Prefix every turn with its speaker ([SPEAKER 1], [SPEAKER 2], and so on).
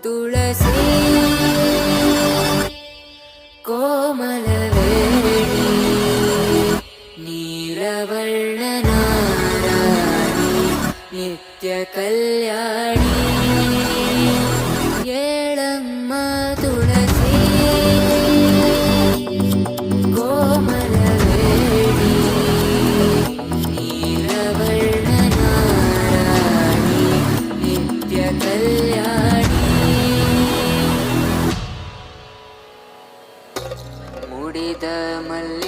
[SPEAKER 1] ತುಳಸಿ ಕೋಮಲವೇಣಿ ನೀಲವರ್ಣನಾರಾಣಿ ನಿತ್ಯ ಕಲ್ಯಾಣಿ ಏಳಮ್ಮ ತುಳಸಿ ಕೋಮಲವೇಣಿ ನೀಲವರ್ಣನಾರಾಣಿ ನಿತ್ಯ ಕಲ್ಯಾಣಿ ಮುಡಿದ ಮಲ್ಲ